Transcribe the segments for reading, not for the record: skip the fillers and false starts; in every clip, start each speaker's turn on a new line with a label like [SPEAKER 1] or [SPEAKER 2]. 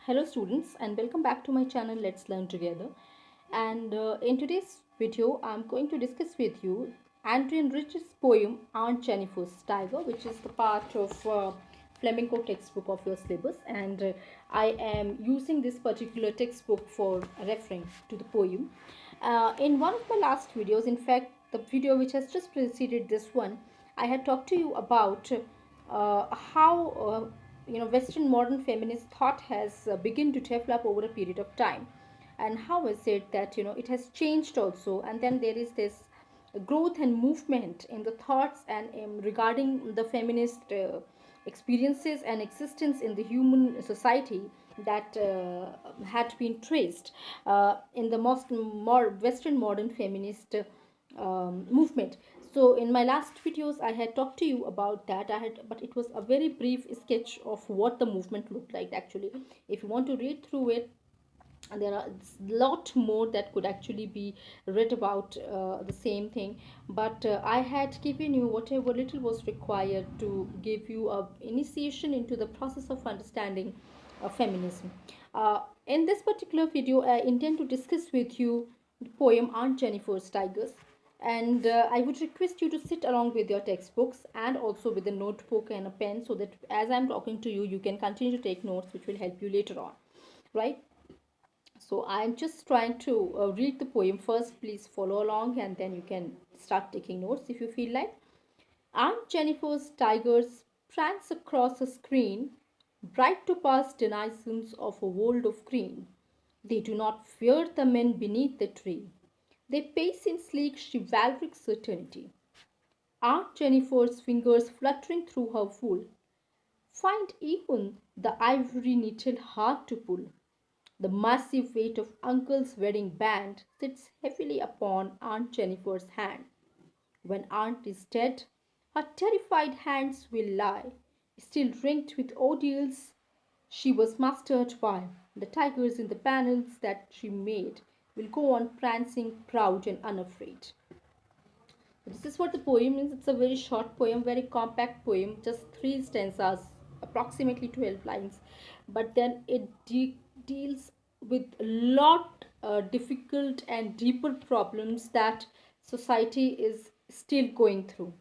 [SPEAKER 1] Hello students, and welcome back to my channel Let's Learn Together. And in today's video I'm going to discuss with you Adrian Rich's poem Aunt Jennifer's Tiger, which is the part of flamenco textbook of your syllabus, and I am using this particular textbook for referring to the poem. In one of my last videos, in fact the video which has just preceded this one, I had talked to you about how Western modern feminist thought has begun to develop over a period of time, and how is it that it has changed also, and then there is this growth and movement in the thoughts and regarding the feminist experiences and existence in the human society that had been traced in the most more Western modern feminist movement. So in my last videos I had talked to you about that. But it was a very brief sketch of what the movement looked like actually. If you want to read through it, there are a lot more that could actually be read about the same thing, but I had given you whatever little was required to give you a initiation into the process of understanding feminism. In this particular video I intend to discuss with you the poem Aunt Jennifer's Tigers, and I would request you to sit along with your textbooks and also with a notebook and a pen, so that as I'm talking to you, you can continue to take notes which will help you later on, right? So I'm just trying to read the poem first. Please follow along and then you can start taking notes if you feel like. Aunt Jennifer's tigers prance across a screen, bright to past denizens of a world of green. They do not fear the men beneath the tree. They pace in sleek chivalric certainty. Aunt Jennifer's fingers fluttering through her wool find even the ivory needle hard to pull. The massive weight of Uncle's wedding band sits heavily upon Aunt Jennifer's hand. When Aunt is dead, her terrified hands will lie, still ringed with ordeals she was mastered by. The tigers in the panels that she made will go on prancing, proud and unafraid. This is what the poem is. It's a very short poem, very compact poem, just three stanzas, approximately 12 lines. But then it deals with a lot difficult and deeper problems that society is still going through.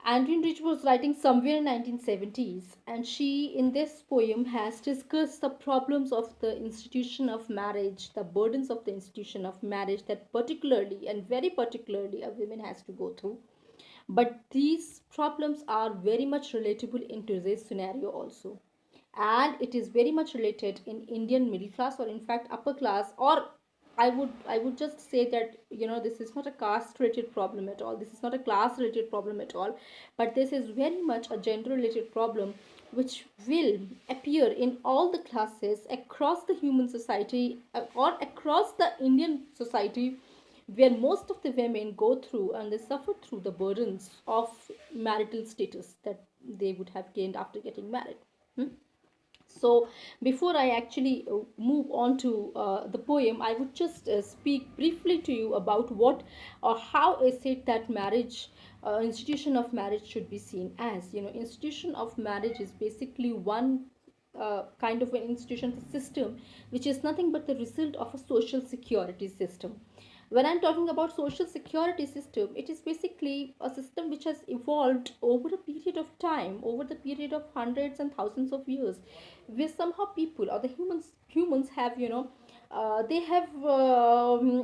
[SPEAKER 1] Andreen Rich was writing somewhere in 1970s, and she in this poem has discussed the problems of the institution of marriage, the burdens of the institution of marriage that particularly and very particularly a woman has to go through. But these problems are very much relatable in today's scenario also, and it is very much related in Indian middle class, or in fact upper class, or I would just say that this is not a caste related problem at all, this is not a class related problem at all, but this is very much a gender related problem which will appear in all the classes across the human society, or across the Indian society, where most of the women go through and they suffer through the burdens of marital status that they would have gained after getting married. Hmm? So, before I actually move on to the poem, I would just speak briefly to you about what or how is it that marriage, institution of marriage, should be seen as. Institution of marriage is basically one kind of an institution system which is nothing but the result of a social security system. When I'm talking about social security system, it is basically a system which has evolved over a period of time, over the period of hundreds and thousands of years, where somehow people or the humans have they have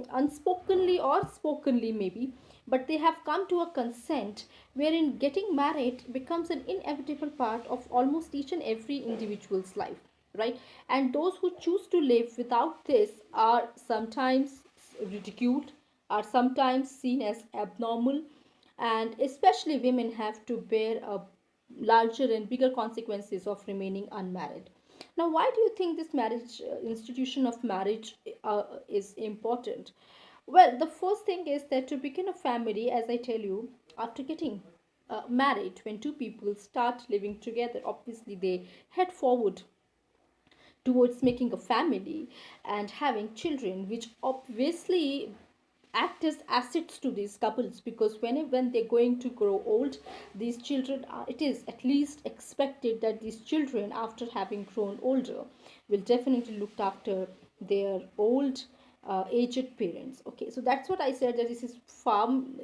[SPEAKER 1] unspokenly or spokenly maybe, but they have come to a consent wherein getting married becomes an inevitable part of almost each and every individual's life, right? And those who choose to live without this are sometimes ridiculed, are sometimes seen as abnormal, and especially women have to bear a larger and bigger consequences of remaining unmarried. Now, why do you think this marriage institution of marriage is important? Well, the first thing is that to begin a family, as I tell you, after getting married, when two people start living together, obviously they head forward towards making a family and having children, which obviously act as assets to these couples, because when they're going to grow old, these children are, it is at least expected that these children, after having grown older, will definitely look after their old aged parents. Okay, so that's what I said, that this is farm,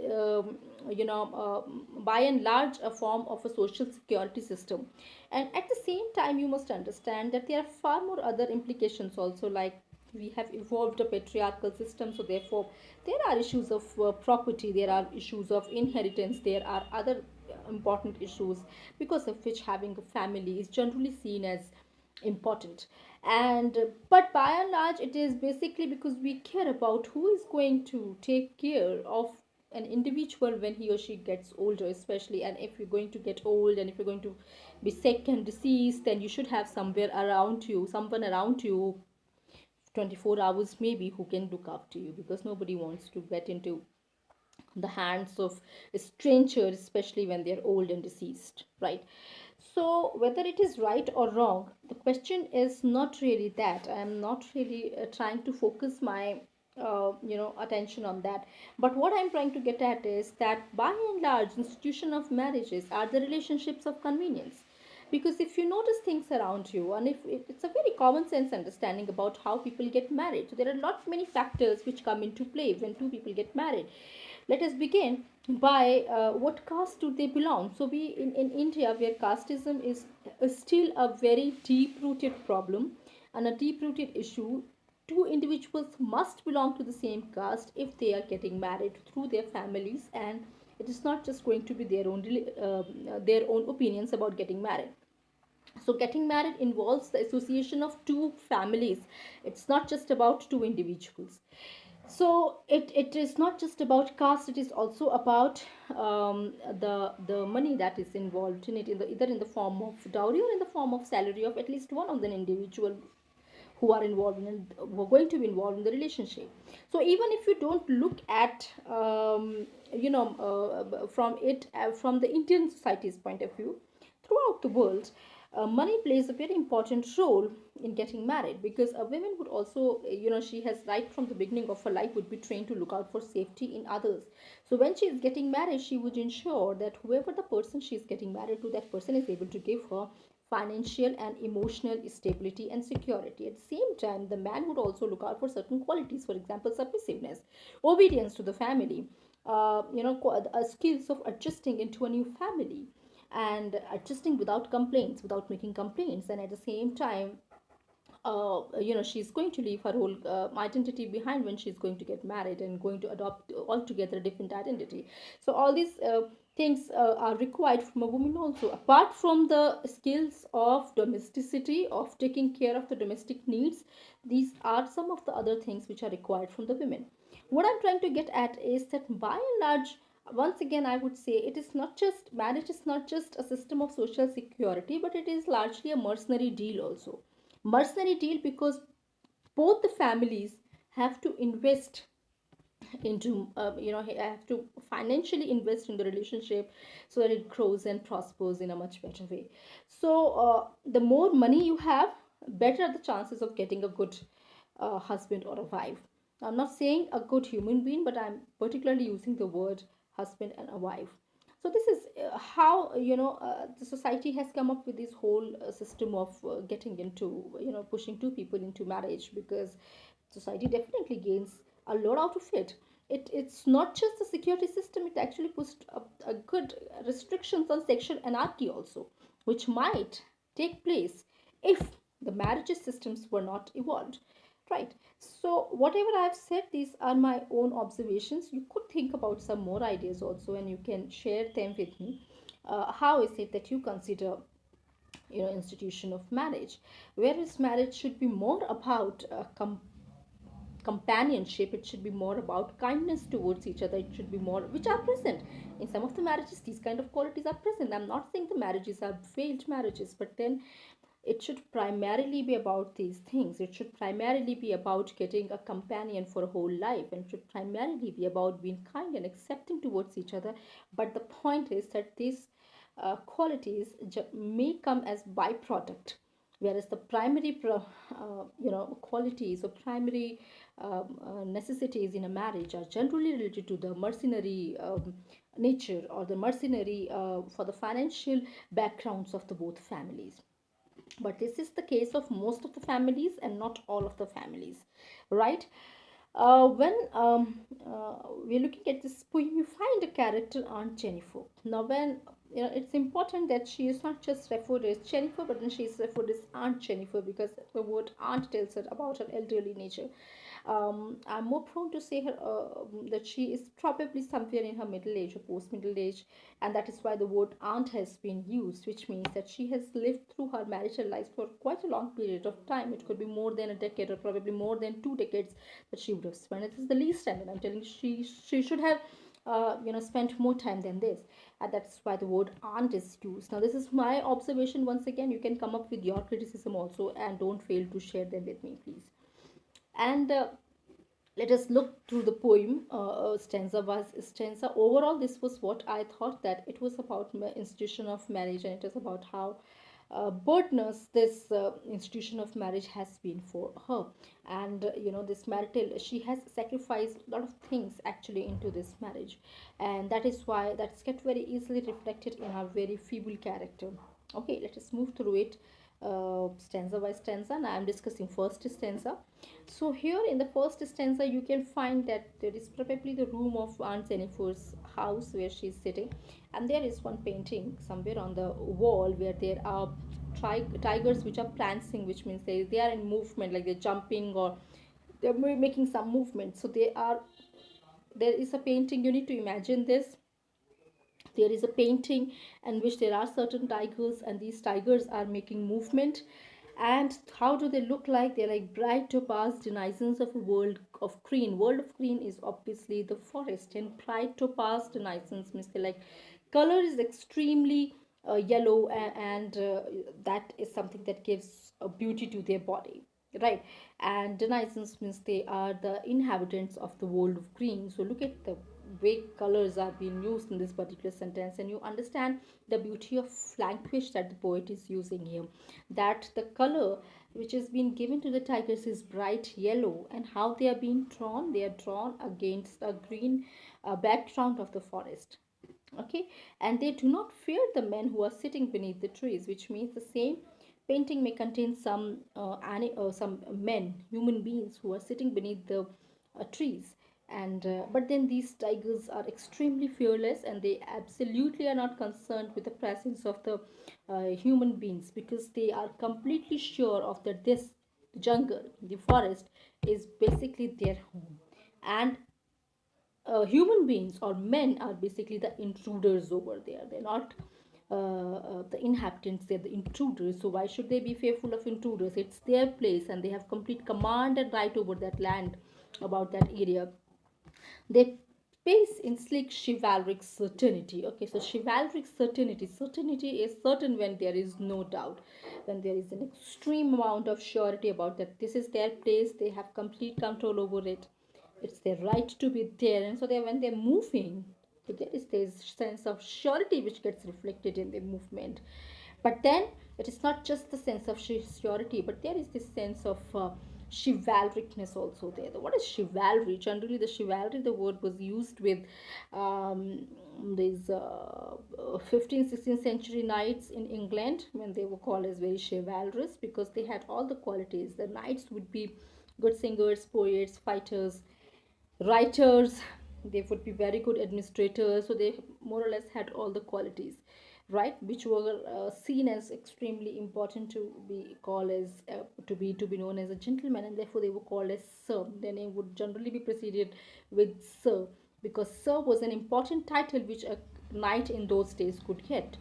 [SPEAKER 1] by and large a form of a social security system. And at the same time, you must understand that there are far more other implications also, like we have evolved a patriarchal system, so therefore there are issues of property, there are issues of inheritance, there are other important issues, because of which having a family is generally seen as important. And but by and large, it is basically because we care about who is going to take care of an individual when he or she gets older, especially. And if you're going to get old, and if you're going to be sick and deceased, then you should have somewhere around you, someone around you, 24 hours maybe, who can look after you, because nobody wants to get into the hands of strangers, especially when they're old and deceased, right? So whether it is right or wrong, the question is not really that. I am not really trying to focus my attention on that. But what I'm trying to get at is that by and large, institution of marriages are the relationships of convenience. Because if you notice things around you, and if it's a very common sense understanding about how people get married, so there are not many factors which come into play when two people get married. Let us begin by what caste do they belong. So we in India, where casteism is still a very deep rooted problem and a deep rooted issue, two individuals must belong to the same caste if they are getting married through their families. And it is not just going to be their own opinions about getting married. So getting married involves the association of two families. It's not just about two individuals. So it is not just about caste, it is also about the money that is involved in it, either in the form of dowry or in the form of salary of at least one of the individual who are involved in, who are going to be involved in the relationship. So even if you don't look at from the Indian society's point of view, throughout the world, money plays a very important role in getting married, because a woman would also, she has right from the beginning of her life would be trained to look out for safety in others. So when she is getting married, she would ensure that whoever the person she is getting married to, that person is able to give her financial and emotional stability and security. At the same time, the man would also look out for certain qualities, for example, submissiveness, obedience to the family, skills of adjusting into a new family, and adjusting without complaints, without making complaints. And at the same time, she's going to leave her whole identity behind when she's going to get married and going to adopt altogether a different identity. So all these things are required from a woman also, apart from the skills of domesticity, of taking care of the domestic needs. These are some of the other things which are required from the women. What I'm trying to get at is that by and large, once again, I would say, it is not just, marriage is not just a system of social security, but it is largely a mercenary deal also. Mercenary deal because both the families have to invest into, have to financially invest in the relationship, so that it grows and prospers in a much better way. So the more money you have, better are the chances of getting a good husband or a wife. I'm not saying a good human being, but I'm particularly using the word husband and a wife. So this is how the society has come up with this whole system of getting into, pushing two people into marriage, because society definitely gains a lot out of it. It's not just the security system, it actually puts a good restrictions on sexual anarchy also, which might take place if the marriage systems were not evolved, right? So whatever I've said, these are my own observations. You could think about some more ideas also, and you can share them with me. How is it that you consider, institution of marriage? Whereas marriage should be more about companionship, it should be more about kindness towards each other, it should be more, which are present in some of the marriages. These kind of qualities are present. I'm not saying the marriages are failed marriages, but then it should primarily be about these things. It should primarily be about getting a companion for a whole life, and it should primarily be about being kind and accepting towards each other. But the point is that these qualities may come as byproduct whereas the primary qualities or primary necessities in a marriage are generally related to the mercenary nature, or the mercenary for the financial backgrounds of the both families. But this is the case of most of the families and not all of the families, right? When we're looking at this poem, you find a character, Aunt Jennifer. Now, when it's important that she is not just referred as Jennifer, but then she is referred as Aunt Jennifer, because the word aunt tells her about her elderly nature. I'm more prone to say her that she is probably somewhere in her middle age or post middle age, and that is why the word aunt has been used, which means that she has lived through her marital life for quite a long period of time. It could be more than a decade, or probably more than 2 decades that she would have spent. It is the least time, and I'm telling you, she should have spent more time than this, and that's why the word aunt is used. Now, this is my observation. Once again, you can come up with your criticism also, and don't fail to share them with me, please. And let us look through the poem stanza by stanza. Overall, this was what I thought, that it was about institution of marriage, and it is about how burdenous this institution of marriage has been for her. And this marital, she has sacrificed a lot of things actually into this marriage, and that is why that's get very easily reflected in her very feeble character. Okay, let us move through it stanza by stanza. Now I'm discussing first stanza. So here in the first stanza, you can find that there is probably the room of Aunt Jennifer's house where she's sitting, and there is one painting somewhere on the wall where there are tigers which are prancing, which means they are in movement, like they're jumping or they're making some movement. So there is a painting. You need to imagine this. There is a painting in which there are certain tigers, and these tigers are making movement. And how do they look like? They're like bright topaz denizens of a world of green. World of green is obviously the forest, and bright topaz denizens means they like color is extremely yellow, and that is something that gives a beauty to their body, right? And denizens means they are the inhabitants of the world of green. So look at the way colors are being used in this particular sentence, and you understand the beauty of language that the poet is using here, that the color which has been given to the tigers is bright yellow, and how they are being drawn, they are drawn against a green background of the forest. Okay, and they do not fear the men who are sitting beneath the trees, which means the same painting may contain some men, human beings, who are sitting beneath the trees. And but then these tigers are extremely fearless, and they absolutely are not concerned with the presence of the human beings, because they are completely sure of that this jungle, the forest, is basically their home. And human beings or men are basically the intruders over there. They're not the inhabitants, they're the intruders. So why should they be fearful of intruders? It's their place, and they have complete command and right over that land, about that area. They pace in sleek chivalric certainty. Okay, so chivalric certainty. Certainty is certain when there is no doubt, when there is an extreme amount of surety about that this is their place, they have complete control over it. It's their right to be there, and so they when they're moving, so there is this sense of surety which gets reflected in their movement. But then it is not just the sense of security, but there is this sense of chivalricness also there. What is chivalry? Generally, the chivalry, the word was used with these 15th, 16th century knights in England, when they were called as very chivalrous, because they had all the qualities. The knights would be good singers, poets, fighters, writers. They would be very good administrators. So they more or less had all the qualities, right, which were seen as extremely important to be called as to be known as a gentleman, and therefore they were called as sir. Their name would generally be preceded with sir, because sir was an important title which a knight in those days could get,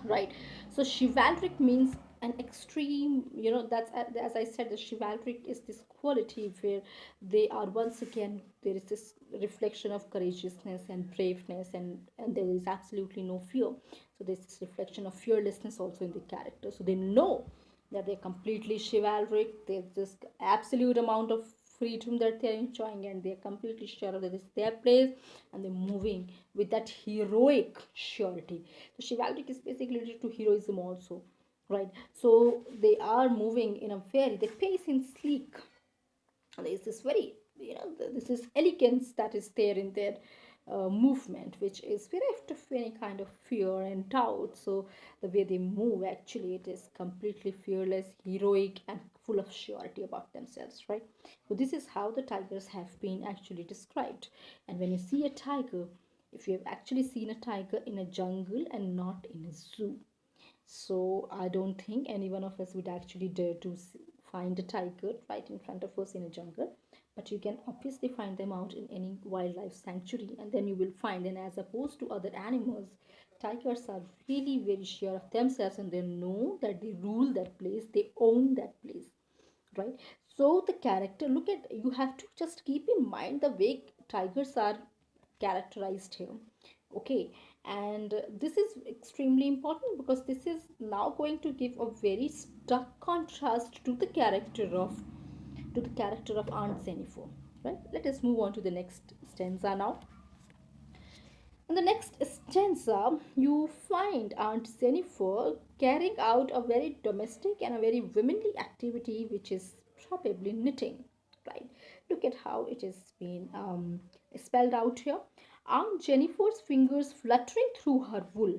[SPEAKER 1] right? So chivalric means an extreme, that's as I said, the chivalric is this quality where they are, once again, there is this reflection of courageousness and braveness, and there is absolutely no fear. So there's this reflection of fearlessness also in the character. So they know that they're completely chivalric, there's this absolute amount of freedom that they're enjoying, and they're completely sure that it's their place, and they're moving with that heroic surety. So chivalric is basically related to heroism also. right? So they are moving in a very, they pace in sleek. There's this very, this is elegance that is there in their movement, which is bereft of any kind of fear and doubt. So the way they move, actually, it is completely fearless, heroic, and full of surety about themselves, right? So this is how the tigers have been actually described. And when you see a tiger, if you have actually seen a tiger in a jungle and not in a zoo, so I don't think any one of us would actually dare to find a tiger right in front of us in a jungle. But you can obviously find them out in any wildlife sanctuary, and then you will find, and as opposed to other animals, tigers are really very sure of themselves, and they know that they rule that place, they own that place, right? So the character, look at, you have to just keep in mind the way tigers are characterized here, okay? And this is extremely important because this is now going to give a very stark contrast to the character of Aunt Xenifer, right? Let us move on to the next stanza now. In the next stanza, you find Aunt Xenifer carrying out a very domestic and a very womanly activity, which is probably knitting, right? Look at how it has been spelled out here. Aunt Jennifer's fingers fluttering through her wool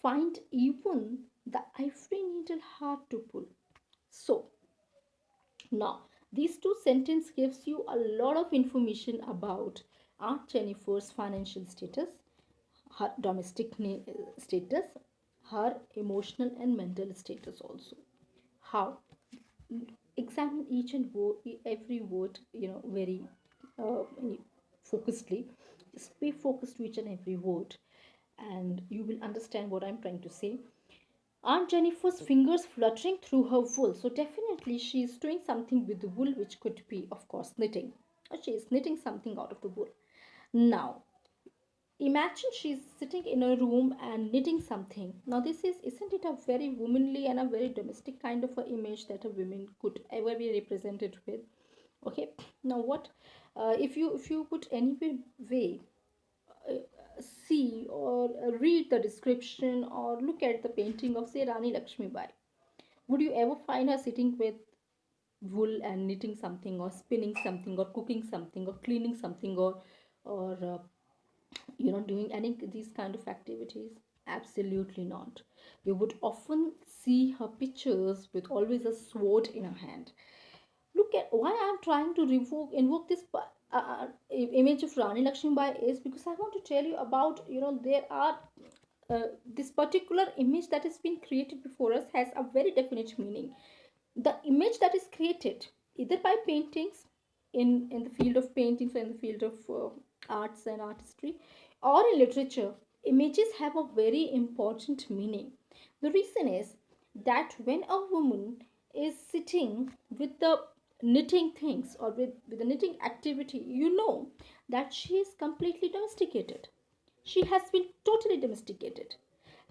[SPEAKER 1] find even the ivory needle hard to pull. So, now, these two sentences gives you a lot of information about Aunt Jennifer's financial status, her domestic status, her emotional and mental status also. How? Examine each and every word, very uh, focusedly. Just be focused to each and every word, and you will understand what I'm trying to say. Aunt Jennifer's fingers fluttering through her wool. So definitely she is doing something with the wool, which could be, of course, knitting. Or she is knitting something out of the wool. Now, imagine she's sitting in a room and knitting something. Now, this is, isn't it a very womanly and a very domestic kind of a image that a woman could ever be represented with? Okay. Now, what if you put any way uh, see or read the description or look at the painting of, say, Rani Lakshmi Bai, would you ever find her sitting with wool and knitting something or spinning something or cooking something or cleaning something or doing any these kind of activities? Absolutely not. You would often see her pictures with always a sword in her hand. Look at why I'm trying to invoke this image of Rani Lakshmibai is because I want to tell you about, there are this particular image that has been created before us has a very definite meaning. The image that is created either by paintings, in the field of paintings or in the field of arts and artistry, or in literature, images have a very important meaning. The reason is that when a woman is sitting with the knitting things or with the knitting activity, you know that she is completely domesticated. She has been totally domesticated.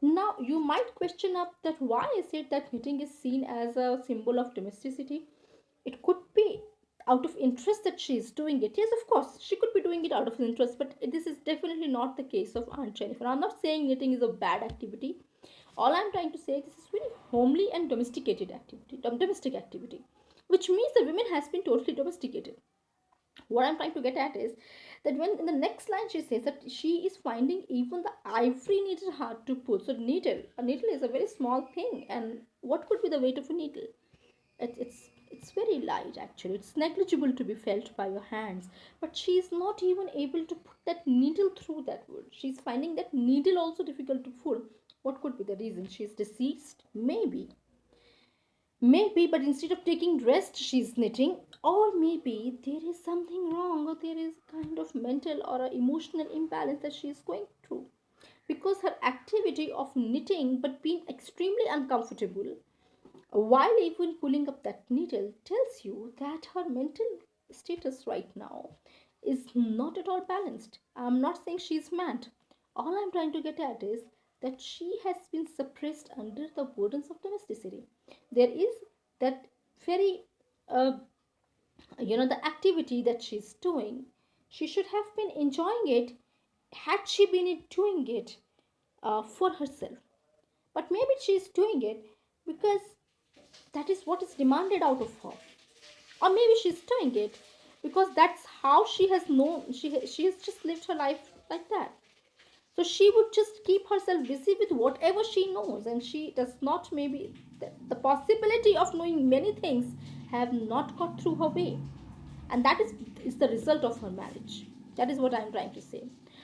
[SPEAKER 1] Now, you might question up that why is it that knitting is seen as a symbol of domesticity? It could be out of interest that she is doing it. Yes, of course, she could be doing it out of interest, but this is definitely not the case of Aunt Jennifer. I'm not saying knitting is a bad activity. All I'm trying to say is this is very homely and domesticated activity, domestic activity, which means the women has been totally domesticated. What I'm trying to get at is that when in the next line she says that she is finding even the ivory needle hard to pull. So needle, a needle is a very small thing, and what could be the weight of a needle? It's very light, actually. It's negligible to be felt by your hands, but she is not even able to put that needle through that wood. She's finding that needle also difficult to pull. What could be the reason? She's deceased, maybe, but instead of taking rest, she's knitting. Or maybe there is something wrong, or there is kind of mental or a emotional imbalance that she is going through. Because her activity of knitting, but being extremely uncomfortable, while even pulling up that needle, tells you that her mental status right now is not at all balanced. I'm not saying she's mad. All I'm trying to get at is that she has been suppressed under the burdens of domesticity. There is that very, uh, the activity that she's doing. She should have been enjoying it had she been doing it for herself. But maybe she's doing it because that is what is demanded out of her. Or maybe she's doing it because that's how she has known, she has just lived her life like that. So she would just keep herself busy with whatever she knows, and she does not, maybe the possibility of knowing many things have not got through her way, and that is the result of her marriage. That is what I'm trying to say.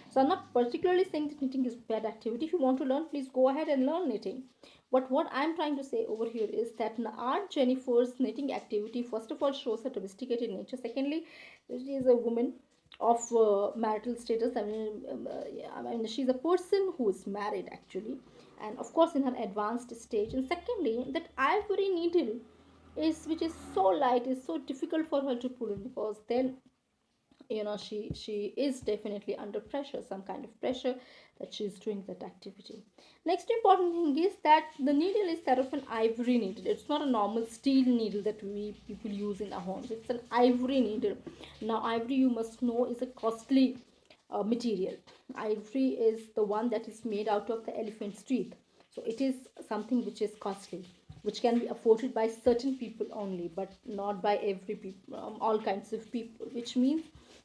[SPEAKER 1] So I'm not particularly saying that knitting is bad activity. If you want to learn, please go ahead and learn knitting. But what I'm trying to say over here is that Aunt Jennifer's knitting activity, first of all, shows her domesticated nature. Secondly, she is a woman of marital status. Yeah, I mean, she's a person who is married actually, and of course in her advanced stage. And secondly, that ivory needle is, which is so light, is so difficult for her to pull it, because then she is definitely under pressure, some kind of pressure, that she's doing that activity. Next important thing is that the needle is that of an ivory needle. It's not a normal steel needle that we people use in our homes. It's an ivory needle. Now ivory, you must know, is a costly material. Ivory is the one that is made out of the elephant's teeth. So it is something which is costly, which can be afforded by certain people only, but not by every people, all kinds of people. Which means,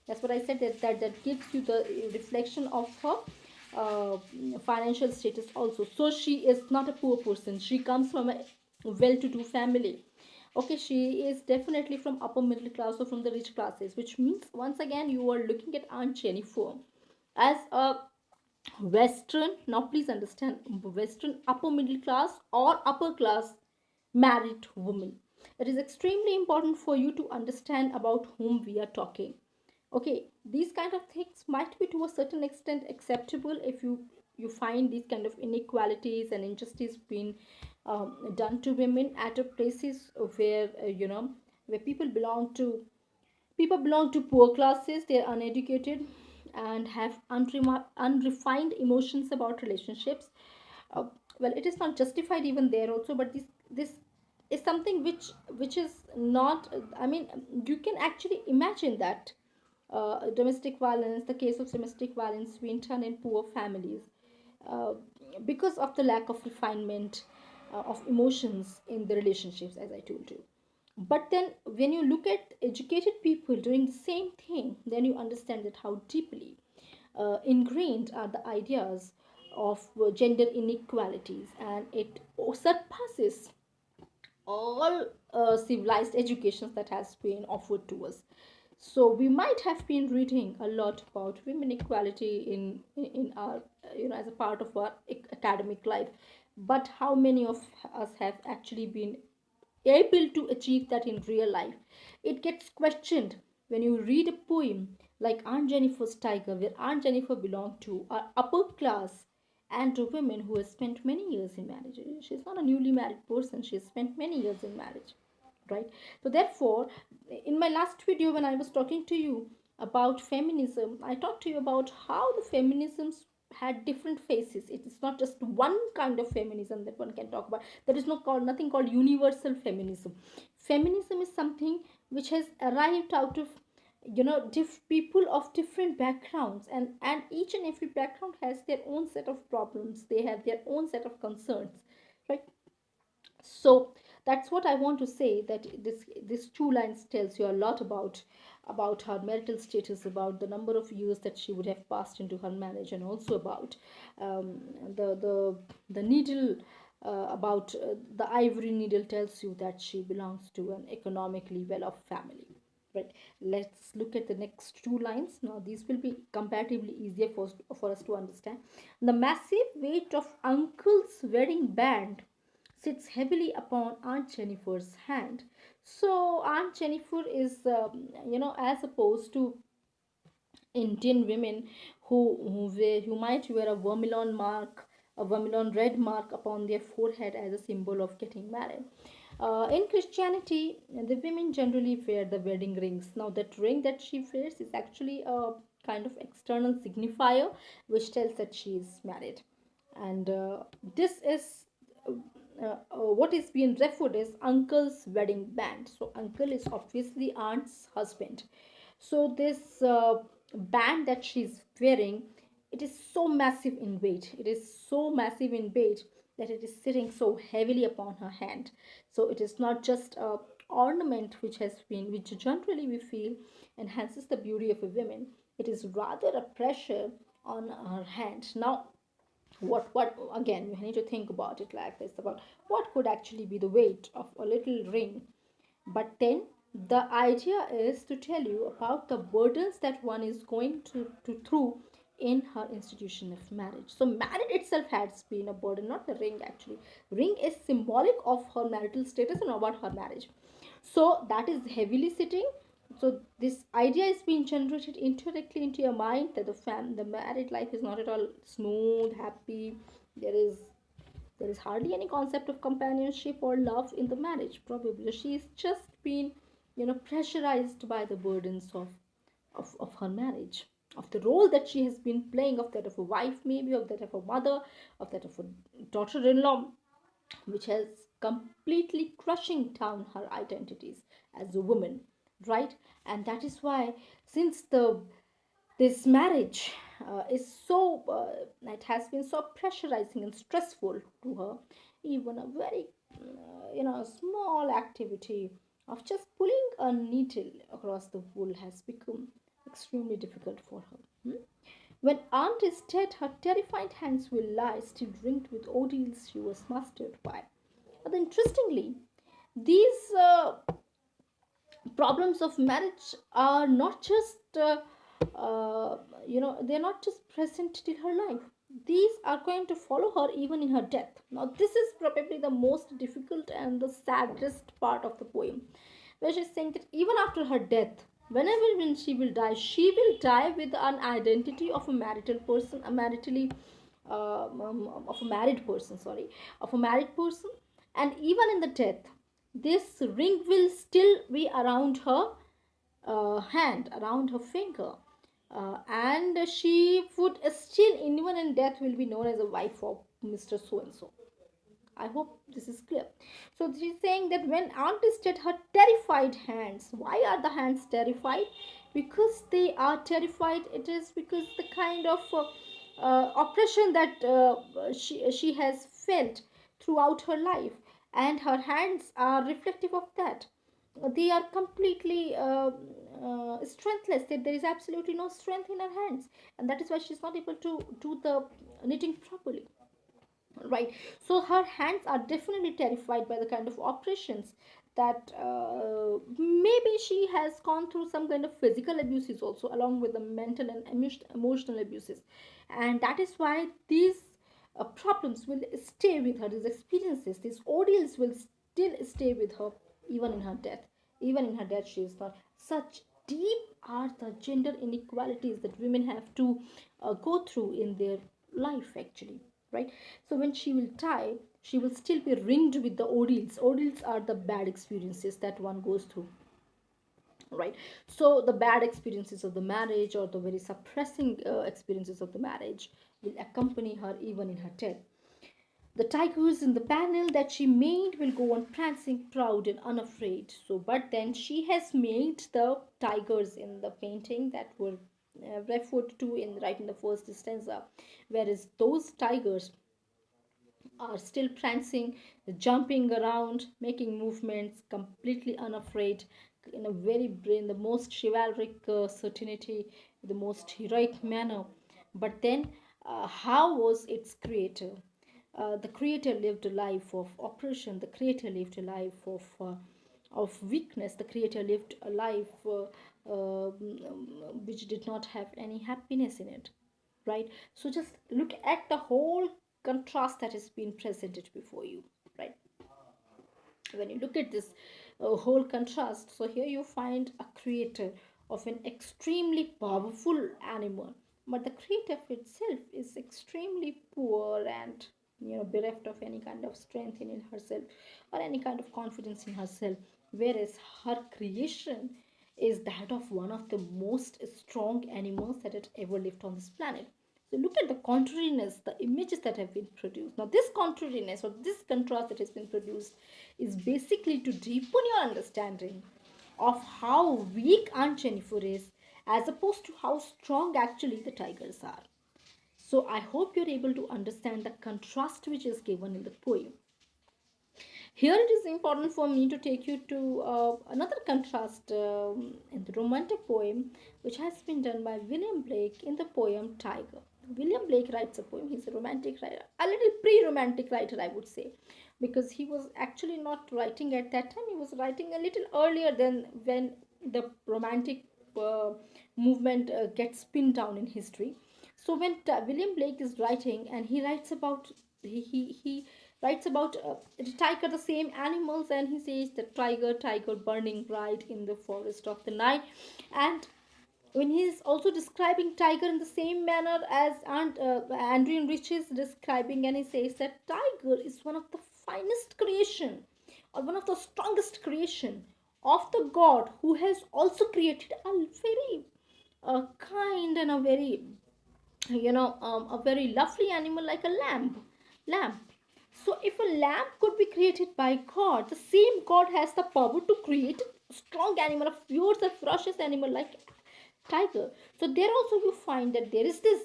[SPEAKER 1] that's what I said, that gives you the reflection of her uh, financial status also. So she is not a poor person. She comes from a well-to-do family. Okay, she is definitely from upper middle class or from the rich classes, which means once again you are looking at Aunt Jennifer as a Western, now please understand, Western upper middle class or upper class married woman. It is extremely important for you to understand about whom we are talking. Okay, these kind of things might be to a certain extent acceptable if you find these kind of inequalities and injustice being done to women at a places where where people belong to poor classes. They're uneducated and have unrefined emotions about relationships. uh, well, it is not justified even there also, but this is something which is not, I mean, you can actually imagine that domestic violence, the case of domestic violence being done in poor families, uh, because of the lack of refinement of emotions in the relationships, as I told you. But then when you look at educated people doing the same thing, then you understand that how deeply ingrained are the ideas of gender inequalities, and it surpasses all civilized educations that has been offered to us. So we might have been reading a lot about women equality in our as a part of our academic life, but how many of us have actually been able to achieve that in real life? It gets questioned when you read a poem like Aunt Jennifer's Tiger, where Aunt Jennifer belonged to are upper class and to women who have spent many years in marriage. She's not a newly married person, she has spent many years in marriage, right? So therefore, in my last video when I was talking to you about feminism, I talked to you about how the feminisms had different faces. It is not just one kind of feminism that one can talk about. There is nothing called universal feminism. Feminism is something which has arrived out of people of different backgrounds, and each and every background has their own set of problems. They have their own set of concerns, right? So that's what I want to say, that this two lines tells you a lot about her marital status, about the number of years that she would have passed into her marriage, and also about um, the needle, about the ivory needle tells you that she belongs to an economically well-off family, right? Let's look at the next two lines. Now these will be comparatively easier for us to understand. The massive weight of uncle's wedding band sits heavily upon Aunt Jennifer's hand. So Aunt Jennifer is, as opposed to Indian women who might wear a vermilion red mark upon their forehead as a symbol of getting married. In Christianity, the women generally wear the wedding rings. Now, that ring that she wears is actually a kind of external signifier which tells that she is married. And this is what is being referred as uncle's wedding band. So uncle is obviously aunt's husband. So this band that she's wearing, it is so massive in weight. It is so massive in weight that it is sitting so heavily upon her hand. So it is not just a ornament which generally we feel enhances the beauty of a woman. It is rather a pressure on her hand. Now, what again, you need to think about it like this, about what could actually be the weight of a little ring. But then the idea is to tell you about the burdens that one is going to through in her institution of marriage. So marriage itself has been a burden, not the ring actually. Ring is symbolic of her marital status and about her marriage. So that is heavily sitting. So this idea is being generated indirectly into your mind that the married life is not at all smooth, happy. There is hardly any concept of companionship or love in the marriage. Probably she's just been, pressurized by the burdens of her marriage, of the role that she has been playing, of that of a wife, maybe of that of a mother, of that of a daughter-in-law, which has completely crushing down her identities as a woman, right? And that is why, since the this marriage is so it has been so pressurizing and stressful to her, even a very small activity of just pulling a needle across the wool has become extremely difficult for her. When aunt is dead, her terrified hands will lie still ringed with ordeals she was mastered by. But interestingly, these problems of marriage are not just they're not just present till her life. These are going to follow her even in her death. Now this is probably the most difficult and the saddest part of the poem, where she's saying that even after her death, whenever when she will die with an identity of a marital person, a maritally of a married person, sorry, of a married person. And even in the death, this ring will still be around her hand, around her finger. And she would still, even in death, will be known as a wife of Mr. So and so. I hope this is clear. So she's saying that when aunt is dead, her terrified hands. Why are the hands terrified? Because they are terrified. It is because the kind of oppression that she has felt throughout her life, and her hands are reflective of that. They are completely strengthless. There is absolutely no strength in her hands, and that is why she's not able to do the knitting properly, right? So her hands are definitely terrified by the kind of operations that maybe she has gone through. Some kind of physical abuses also, along with the mental and emotional abuses, and that is why these problems will stay with her. These experiences, these ordeals will still stay with her even in her death. Even in her death, she is not. Such deep are the gender inequalities that women have to go through in their life actually, right? So when she will die, she will still be ringed with the ordeals. Ordeals are the bad experiences that one goes through, right? So the bad experiences of the marriage, or the very suppressing experiences of the marriage, will accompany her even in her death. The tigers in the panel that she made will go on prancing, proud and unafraid. So, but then she has made the tigers in the painting that were referred to in right in the first stanza, whereas those tigers are still prancing, jumping around, making movements, completely unafraid, in a in the most chivalric certainty, the most heroic manner. But then, how was its creator? The creator lived a life of oppression. The creator lived a life of weakness. The creator lived a life which did not have any happiness in it, right? So just look at the whole contrast that has been presented before you, right? When you look at this whole contrast, so here you find a creator of an extremely powerful animal, but the creator itself is extremely poor and bereft of any kind of strength in herself, or any kind of confidence in herself, whereas her creation is that of one of the most strong animals that had ever lived on this planet. So look at the contrariness, the images that have been produced. Now this contrariness, or this contrast that has been produced, is basically to deepen your understanding of how weak Aunt Jennifer is, as opposed to how strong actually the tigers are. So I hope you're able to understand the contrast which is given in the poem. Here it is important for me to take you to another contrast in the romantic poem which has been done by William Blake in the poem Tiger. William Blake writes a poem. He's a romantic writer, a little pre-romantic writer, I would say, because he was actually not writing at that time. He was writing a little earlier than when the romantic uh, movement gets pinned down in history. So when William Blake is writing, and he writes about he writes about the tiger, the same animals, and he says the tiger burning bright in the forest of the night. And when he is also describing tiger in the same manner as Adrian Rich is describing, and he says that tiger is one of the finest creation, or one of the strongest creation of the god, who has also created a very kind and a very, a very lovely animal like a lamb. So if a lamb could be created by god, the same god has the power to create a strong animal, a fierce and ferocious animal like tiger. So there also you find that there is this,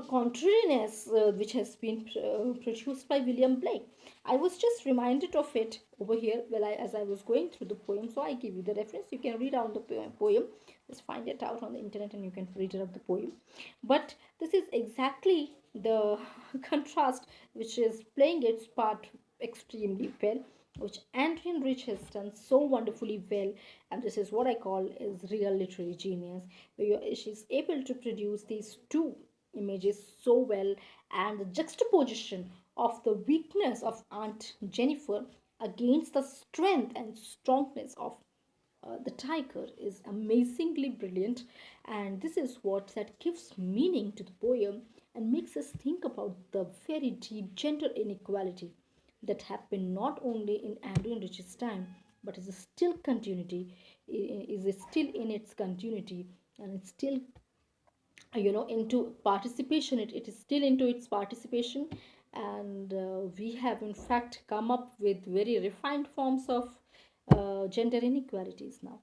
[SPEAKER 1] contrariness which has been produced by William Blake. I was just reminded of it over here as I was going through the poem, so I give you the reference. You can read out the poem. Just find it out on the internet and you can read it out the poem. But this is exactly the contrast which is playing its part extremely well, which Adrienne Rich has done so wonderfully well. And this is what I call is real literary genius, where she's able to produce these two images so well, and the juxtaposition of the weakness of Aunt Jennifer against the strength and strongness of the tiger is amazingly brilliant. And this is what that gives meaning to the poem and makes us think about the very deep gender inequality that happened not only in Adrienne Rich's time, but is still continuity, is still in its continuity, and it's still, into participation. It is still into its participation. And we have in fact come up with very refined forms of gender inequalities now.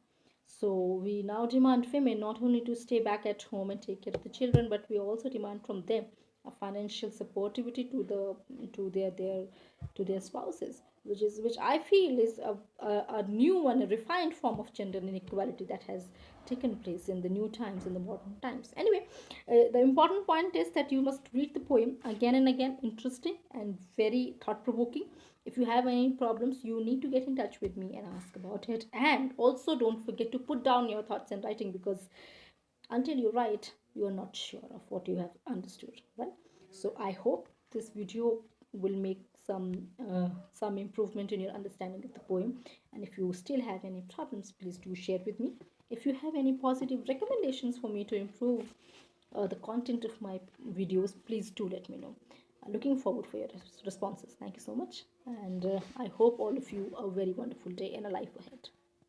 [SPEAKER 1] So we now demand women not only to stay back at home and take care of the children, but we also demand from them a financial supportivity to their spouses, which I feel is a new and a refined form of gender inequality that has taken place in the new times, in the modern times. Anyway, the important point is that you must read the poem again and again. Interesting and very thought provoking. If you have any problems, you need to get in touch with me and ask about it. And also, don't forget to put down your thoughts in writing, because until you write, you are not sure of what you have understood. Right? So I hope this video will make some improvement in your understanding of the poem. And if you still have any problems, please do share with me. If you have any positive recommendations for me to improve the content of my videos, please do let me know. I'm looking forward for your responses. Thank you so much, and I hope all of you a very wonderful day and a life ahead.